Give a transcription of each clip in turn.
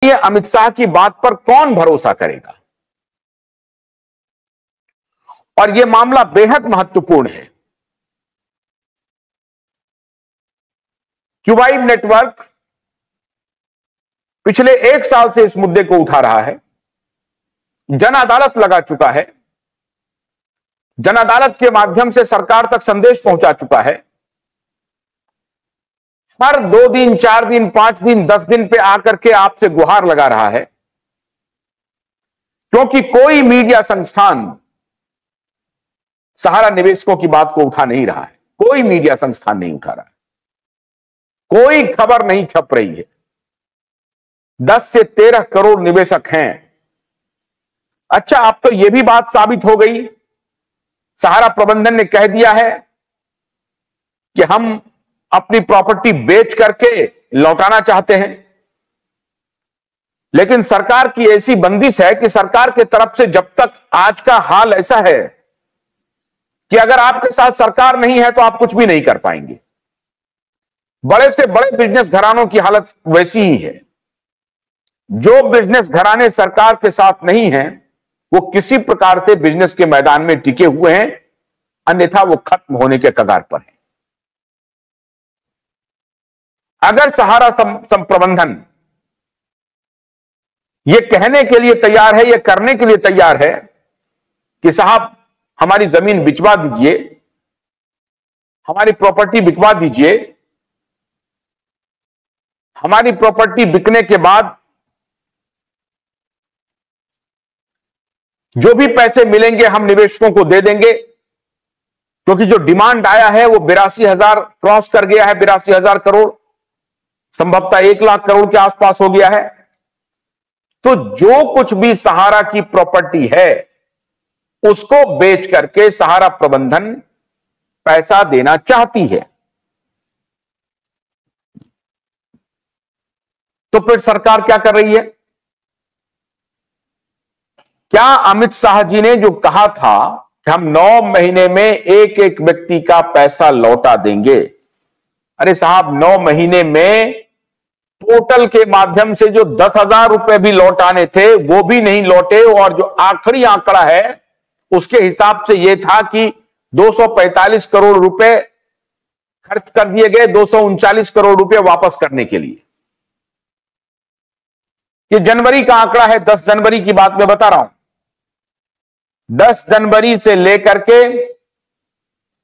ये अमित शाह की बात पर कौन भरोसा करेगा। और यह मामला बेहद महत्वपूर्ण है। क्यूबाइड नेटवर्क पिछले 1 साल से इस मुद्दे को उठा रहा है, जन अदालत लगा चुका है, जन अदालत के माध्यम से सरकार तक संदेश पहुंचा चुका है। हर 2 दिन, 4 दिन, 5 दिन, 10 दिन पे आकर के आपसे गुहार लगा रहा है, क्योंकि कोई मीडिया संस्थान सहारा निवेशकों की बात को उठा नहीं रहा है। कोई मीडिया संस्थान नहीं उठा रहा है, कोई खबर नहीं छप रही है। 10 से 13 करोड़ निवेशक हैं। अच्छा, अब तो यह भी बात साबित हो गई, सहारा प्रबंधन ने कह दिया है कि हम अपनी प्रॉपर्टी बेच करके लौटाना चाहते हैं। लेकिन सरकार की ऐसी बंदिश है कि सरकार की तरफ से जब तक आज का हाल ऐसा है कि अगर आपके साथ सरकार नहीं है तो आप कुछ भी नहीं कर पाएंगे। बड़े से बड़े बिजनेस घरानों की हालत वैसी ही है। जो बिजनेस घराने सरकार के साथ नहीं हैं, वो किसी प्रकार से बिजनेस के मैदान में टिके हुए हैं, अन्यथा वो खत्म होने के कगार पर है। अगर सहारा प्रबंधन ये कहने के लिए तैयार है, ये करने के लिए तैयार है कि साहब हमारी जमीन बिचवा दीजिए, हमारी प्रॉपर्टी बिकवा दीजिए, हमारी प्रॉपर्टी बिकने के बाद जो भी पैसे मिलेंगे हम निवेशकों को दे देंगे, क्योंकि जो डिमांड आया है वो 82,000 क्रॉस कर गया है, 82,000 करोड़, संभवतः 1 लाख करोड़ के आसपास हो गया है। तो जो कुछ भी सहारा की प्रॉपर्टी है उसको बेच करके सहारा प्रबंधन पैसा देना चाहती है। तो फिर सरकार क्या कर रही है? क्या अमित शाह जी ने जो कहा था कि हम 9 महीने में एक एक व्यक्ति का पैसा लौटा देंगे, अरे साहब 9 महीने में पोर्टल के माध्यम से जो 10,000 रुपए भी लौटाने थे वो भी नहीं लौटे, और जो आखिरी आंकड़ा है उसके हिसाब से यह था कि 245 करोड़ रुपए खर्च कर दिए गए, 239 करोड़ रुपए वापस करने के लिए। ये जनवरी का आंकड़ा है, 10 जनवरी की बात मैं बता रहा हूं। 10 जनवरी से लेकर के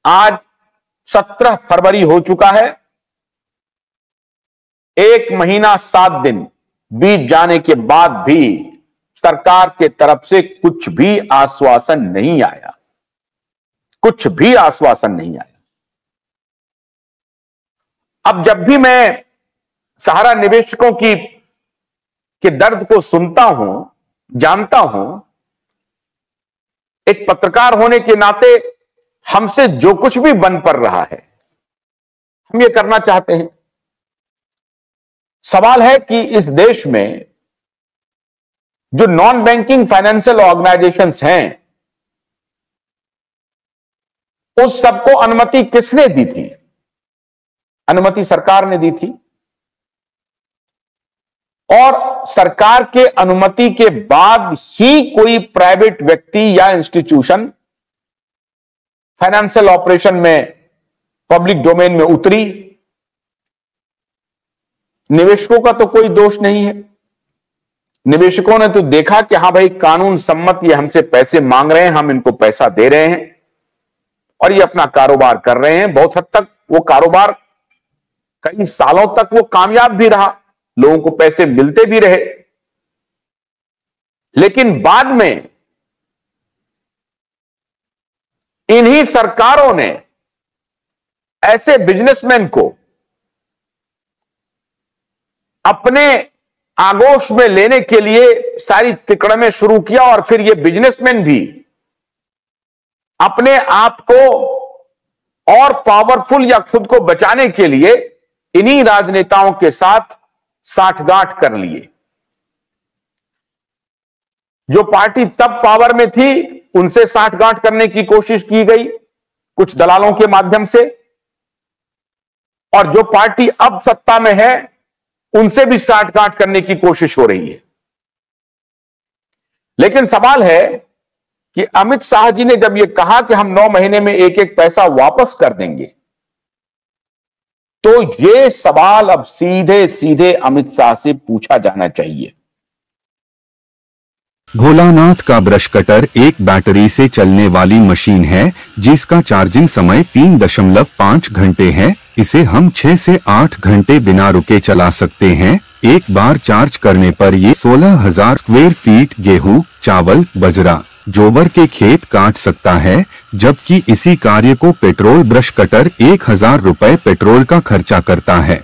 आज 17 फरवरी हो चुका है। 1 महीना 7 दिन बीत जाने के बाद भी सरकार के तरफ से कुछ भी आश्वासन नहीं आया, कुछ भी आश्वासन नहीं आया। अब जब भी मैं सहारा निवेशकों के दर्द को सुनता हूं, जानता हूं, एक पत्रकार होने के नाते हमसे जो कुछ भी बन पड़ रहा है हम ये करना चाहते हैं। सवाल है कि इस देश में जो नॉन बैंकिंग फाइनेंशियल ऑर्गेनाइजेशंस हैं उस सबको अनुमति किसने दी थी? अनुमति सरकार ने दी थी, और सरकार के अनुमति के बाद ही कोई प्राइवेट व्यक्ति या इंस्टीट्यूशन फाइनेंशियल ऑपरेशन में पब्लिक डोमेन में उतरी। निवेशकों का तो कोई दोष नहीं है। निवेशकों ने तो देखा कि हां भाई कानून सम्मत ये हमसे पैसे मांग रहे हैं, हम इनको पैसा दे रहे हैं और ये अपना कारोबार कर रहे हैं। बहुत हद तक वो कारोबार कई सालों तक वो कामयाब भी रहा, लोगों को पैसे मिलते भी रहे। लेकिन बाद में इन्हीं सरकारों ने ऐसे बिजनेसमैन को अपने आगोश में लेने के लिए सारी तिकड़में शुरू किया, और फिर ये बिजनेसमैन भी अपने आप को और पावरफुल या खुद को बचाने के लिए इन्हीं राजनेताओं के साथ साठगांठ कर लिए। जो पार्टी तब पावर में थी उनसे साठगांठ करने की कोशिश की गई कुछ दलालों के माध्यम से, और जो पार्टी अब सत्ता में है उनसे भी साठगांठ करने की कोशिश हो रही है। लेकिन सवाल है कि अमित शाह जी ने जब यह कहा कि हम 9 महीने में एक एक पैसा वापस कर देंगे, तो यह सवाल अब सीधे सीधे अमित शाह से पूछा जाना चाहिए। भोलानाथ का ब्रश कटर एक बैटरी से चलने वाली मशीन है जिसका चार्जिंग समय 3.5 घंटे है। इसे हम 6 से 8 घंटे बिना रुके चला सकते हैं। एक बार चार्ज करने पर ये 16,000 स्क्वायर फीट गेहूं, चावल, बजरा, जोवर के खेत काट सकता है, जबकि इसी कार्य को पेट्रोल ब्रश कटर 1,000 रुपए पेट्रोल का खर्चा करता है।